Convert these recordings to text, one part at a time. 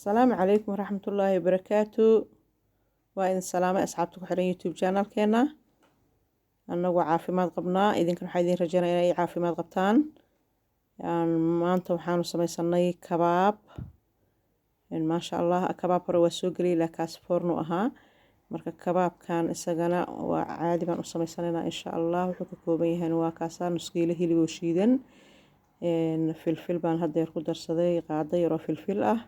السلام عليكم ورحمة الله وبركاته. وإن سلامة أصحابتكم حرين يوتيوب channel كنا أنو عافيماد قبنا إذن كانوا حايدين رجانا إني عافيماد قبتان يعني ما أنتم حانو سميساني كباب إن ما شاء الله كباب روا سوقري لكاس فورنو أها marka kabaabkan isagana waa caadi baan u sameysanaynaa insha Allah wuxuu ka kooban yahay waa kaasa nus kiilo hilib oo shiidan filfil baan hadda ku darsaday qaado yar oo filfil ah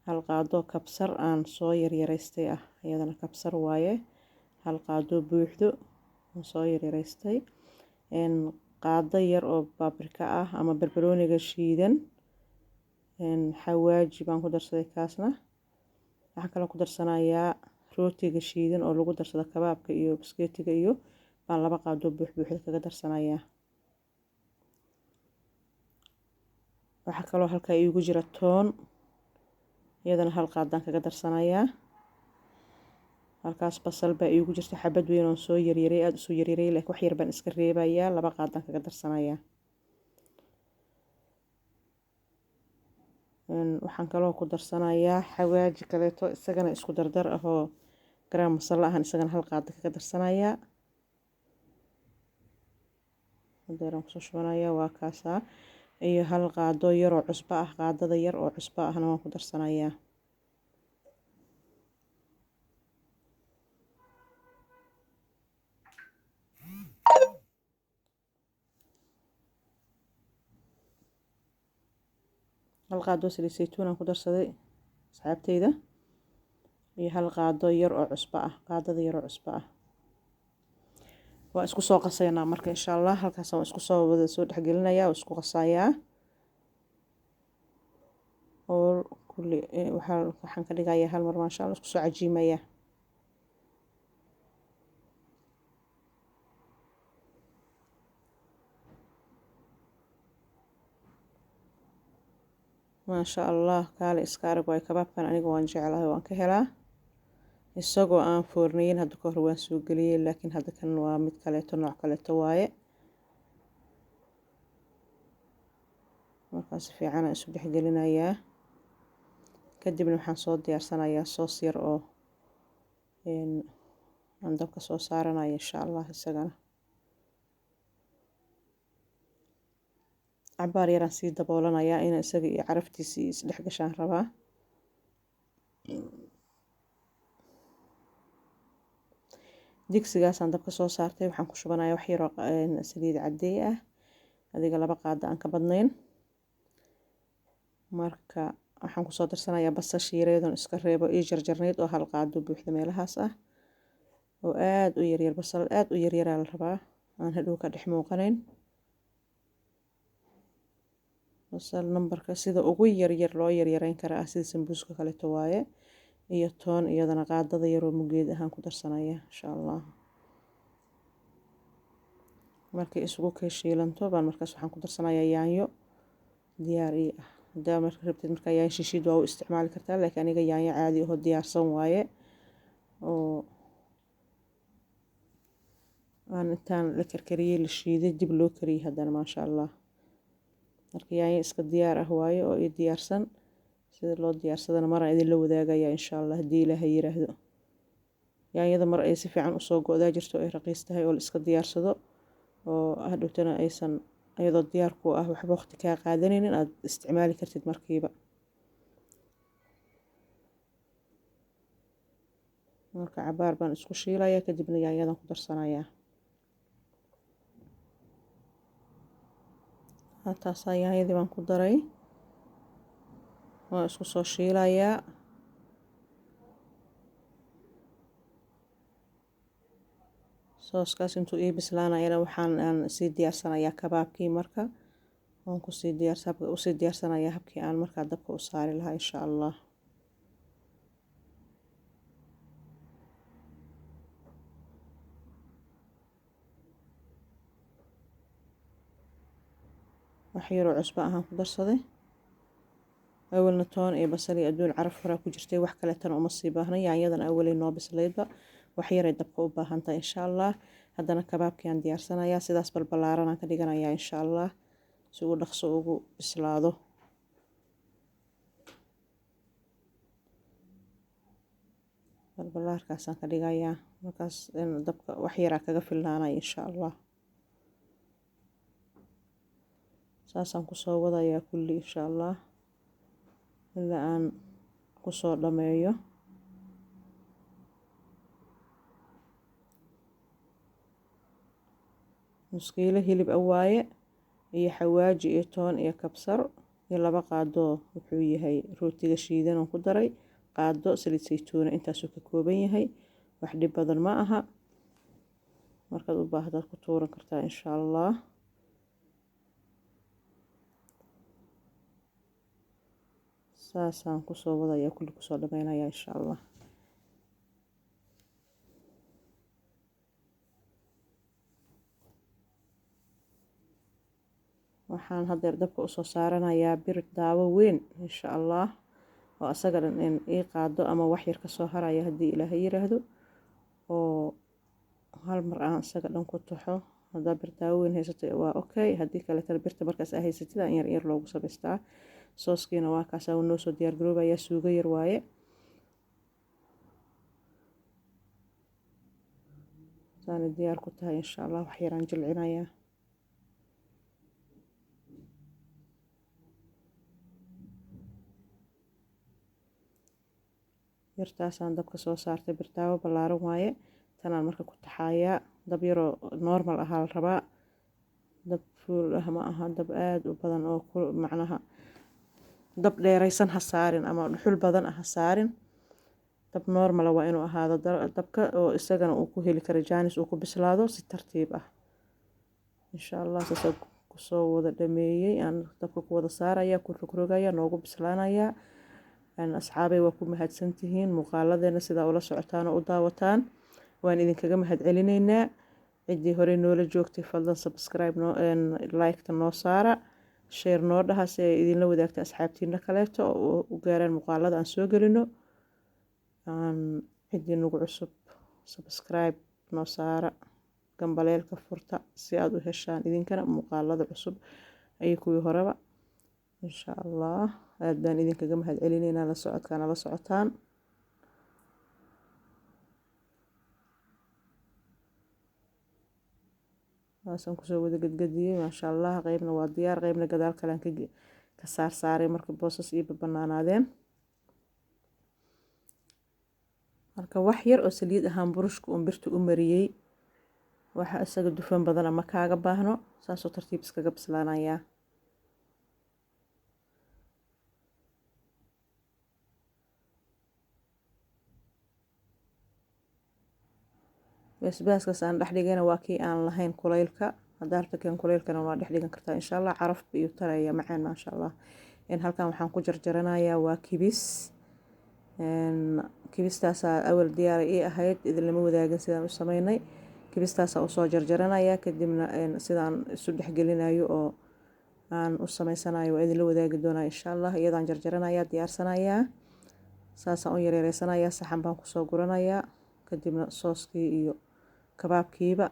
hal qaado kabsar aan soo yaryareystay ah iyadana kabsar waaye hal qaado buuxdo aan soo yaryareystay qaado yar oo paprika ah ama barbarooniga shiidan xawaaji baan ku darsaday kaasna waxaan kale ku darsanayaa rootiga shiidan oo lagu darsado kabaabka iyo biskeetiga iyo baan laba qaado buuxda kaga darsanayaa waxa kale oo halka iigu jira toon iyadana hal qaadaan kaga darsanayaa halkaas basal baa iigu jirta xabad weyn oo soo yaryaray aad u soo yaryaray laakiin wax yar baan iska reebayaa laba qaadaan kaga darsanayaa waxaan kaloo ku darsanayaa xawaaji kaleeto isagana isku dardar ah oo garam masala ahaan isagana hal qaado kaga darsanayaa haddaan ku soo shubanayaa waa kaasa iyo hal qaado yar oo cusbo ah qaadada yar oo cusbo ahna waan ku darsanayaa hal qaado saliid saytuun aan ku darsaday asxaabteyda iyo hal qaado yar oo cusbo ah qaadada yar oo cusbo ah waa isku soo qasaynaa marka insha Allah halkaas waan isku soo wada soo dhaxgelinayaa oo isku qasayaa oo kulli waxaan ka dhigayaa hal mar ma sha Allah isku soo cajiimaya ما شاء الله kaale iska arag way kabaabkan aniga waan jecelahay waan ka helaa isagoo aan foornayn hadda ka hor waan soo galiyay laakiin hadda kan waa mid kale nooc kale waaye markaas fiican aan isu dhexgelinayaa kadibna waxaan soo diyaarsanayaa soos yar oo aan dabka soo saaranayo insha Allah isagana cabaar yaraan sii daboolanayaa in isaga iyo caraftiisa is dhex gashaan rabaa digsigaasaan dabka soo saartay waxaan ku shubanayaa wax yar oo saliid cadeey ah adiga laba qaado aan ka badnayn marka waxaan ku soo darsanayaa basasha yareedan iska reebo iyo jarjarneed oo hal qaado buuxda meelahaas ah oo aad u yar basal aad u yar la rabaa aan hadhow ka dhex muuqanayn basal numberka sida ugu yar loo yareyn karaa sida sambuuska kale waaye iyo toon iyadana qaadada yar oo mugeed ahaan ku darsanayaa insha Allah markay isugu keeshiilanto baan markaas waxaan ku darsanayaa yaanyo diyaar ah hadaa marka rabtid marka yaanyo shiishid waa u isticmaali kartaa laakiin aniga yaanyo caadi ah oo diyaarsan waaye oo aan intaan la karkariyay la shiiday dib loo kariyay haddana ma sha Allah marka yaanyo iska diyaar ah waaye oo i diyaarsan sida loo diyaarsadana mar aan idin la wadaagayaa insha Allah hadii Ilaahay yiraahdo yaanyada mar ay si fiican u soo go'daa jirto ay raqiis tahay oo la iska diyaarsado oo hadhowtana aysan iyadoo diyaar ku ah waxba waqti ka qaadanaynin aad isticmaali kartid markiiba marka cabaar baan isku shiilayaa kadibna yaanyadan ku darsanayaa taas yaanyadii baan ku daray waa isku soo shiilayaa sooskaas intuu ii bislaanayana waxaan sii diyaarsanayaa kabaabkii marka waan ku sii diyaarsanayaa habkii aan markaa dabka u saari lahaa insha Allah wax yar oo cusbo ahaan ku darsaday awalna toon iyo basal iyo aduun caraf horaa ku jirtay wax kale tan uma sii baahna yaanyadan awalay noo bislaydba wax yar ay dabka u baahan tahay insha Allah haddana kabaabkii aan diyaarsanayaa sidaas balbalaaran aan ka dhiganayaa insha Allah si uu dhaqso ugu bislaado balbalaarkaasaan ka dhigayaa markaas dabka wax yaraa kaga filnaanaya insha allah. saasaan kusoo wadayaa kulli insha allah ilaa aan kusoo dhameeyo. nus kiilo hilib awaaye iyo xawaaji iyo toon iyo kabsar iyo 2 qaado wuxuu yahay rootiga shiidan oo ku daray qaado saliid saytuun intaasuu ka kooban yahay. wax dhib badan ma aha, markaad u baahdaad ku tuuran kartaa insha allah. saasaan kusoo wadayaa kulli kusoo dhameynayaa insha allah. waxaan haddeer dabka usoo saaranayaa bir daawo weyn insha allah oo asaga dhan in ii qaado ama wax yar ka soo haraya haddii ilaahay yiraahdo, oo hal mar aan asaga dhan ku taxo. haddaa bir daawo weyn haysato waa okay, haddii kale tana birta markaas aa haysatid aan yar yar loogu samaystaa. sooskiina waa kaas uu noo soo diyaar garoobayaa, suugo yar waaye. saana diyaar ku tahay insha allah. wax yaraan jilcinayaa. birtaasaan dabka soo saartay, birtaawo ballaaran waaye. tanaan marka ku taxayaa. dab yaroo normal ahaa la rabaa, dab fuul ah ma aha, dab aad u badan oo macnaha dab dheeraysan ha saarin ama dhuxul badan ha saarin. dab normal waa inuu ahaado dabka, oo isagana uu ku heli karo jaanis uu ku bislaado si tartiib ah insha allah. saasaan kusoo wada dhameeyey, aan dabka ku wada saaraya, ku rogrogaya, noogu bislaanayaa. asxaabay waa ku mahadsantihiin muuqaaladeena sidaa ula socotaan oo u daawataan. waan idinkaga mahad celinaynaa. ciddii hore noola joogtay fadlan subscribe like-ta noo saara, share noo dhaha si ay idinla wadaagta asxaabtiina kaleeto oo u gaaraan muuqaalada aan soo gelino. ciddii nagu cusub subscribe noo saara, gambaleelka furta si aad u heshaan idinkana muuqaalada cusub ay kuwii horeba insha allah. aad baan idinkaga mahad celinaynaa la socodkaana la socotaan. saasaan kusoo wada gadgadiyey maasha allah. qaybna waa diyaar, qaybna gadaal kalean ka saarsaaray marka boosas iyo babanaanaadeen. marka wax yar oo saliid ahaan burushka uun birta u mariyey, waxa isaga dufan badan ama kaaga baahno. saasoo tartiib iskaga bislaanayaa. basbaaskaas aan dhex dhigayna waa kii aan lahayn kulaylka. haddaa rabto kan kulaylkana waa dhex dhigan kartaa insha allah. caraf iyo taraya macaan maasha allah. halkan waxaan ku jarjaranayaa waa kibis. kibistaasaa awal diyaar ii ahayd, idinlama wadaagin sidaan u sameynay. kibistaasaa usoo jarjaranayaa, kadibna sidaan isu dhexgelinayo oo aan u sameysanayo waa idinla wadaagi doonaa insha allah. iyadaan jarjaranayaa, diyaarsanayaa. saasaan u yareereysanayaa. saxan baan kusoo guranayaa, kadibna sooskii iyo kabaabkiiba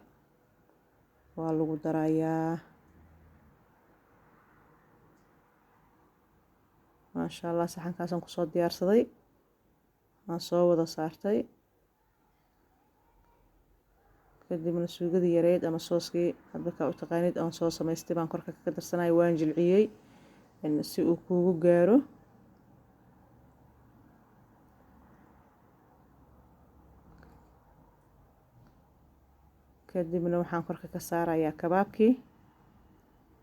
waa lagu darayaa maasha allah. saxankaasaan kusoo diyaarsaday, aan soo wada saartay. kadibna suugadii yareed ama sooskii hadba kaa u taqaanid aan soo samaystay baan korka ka darsanaya. waan jilciyey si uu kuugu gaaro. kadibna waxaan korka ka saarayaa kabaabkii.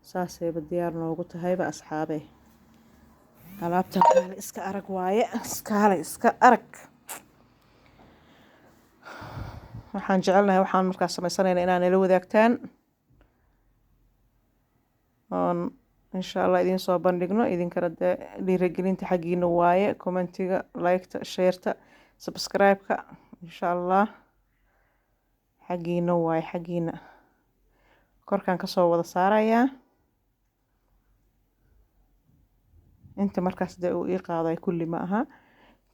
saasayba diyaar noogu tahayba asxaabey. alaabtan kaale iska arag waaye, kaale iska arag. waxaan jecelnahay waxaan markaas samaysanayna inaan ila wadaagtaan oon insha allah idiin soo bandhigno. idinkana dee dhiirigelinta xaggiina waaye. commentiga, like-ta, share-ta, subscribe-ka insha allah xaggiina waaye. xaggiina korkaan kasoo wada saarayaa. inta markaas dee uu ii qaaday kulli ma aha.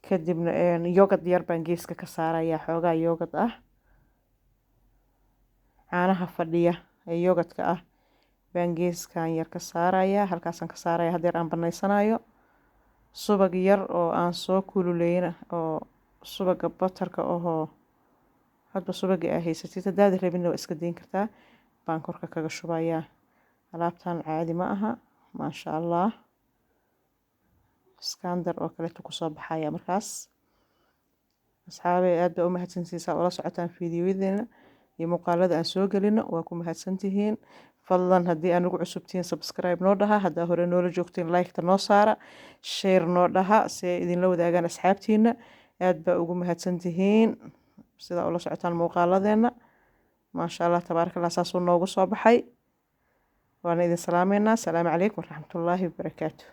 kadibna yogad yar baan geeska ka saarayaa, xoogaa yogad ah. caanaha fadhiya ee yogadka ah baan geeskan yar ka saarayaa. halkaasaan ka saaraya haddeer aan banaysanayo. subag yar oo aan soo kululeeyna oo subaga batarka ohoo hadba subagii aa haysatid haddaad rabinna waa iska dayn kartaa baan korka kaga shubayaa alaabtan caadi ma aha maasha allah iskaandar oo kaleeto kusoo baxaya markaas asxaabey aad baa u mahadsantihiin ula socotaan fiidiyoyadeena iyo muuqaalada aan soo gelino waa ku mahadsantihiin fadlan haddii aan ugu cusubtihiin subscribe noo dhaha haddaa hore noola joogtiin like-ta noo saara share noo dhaha si ay idinla wadaagaan asxaabtiina aad baa ugu mahadsantihiin sidaa ula socotaan muuqaaladeena maasha allah tabaaraka allah saasuu noogu soo baxay waana idin salaameynaa asalaamu calaykum waraxmatullaahi wabarakaatu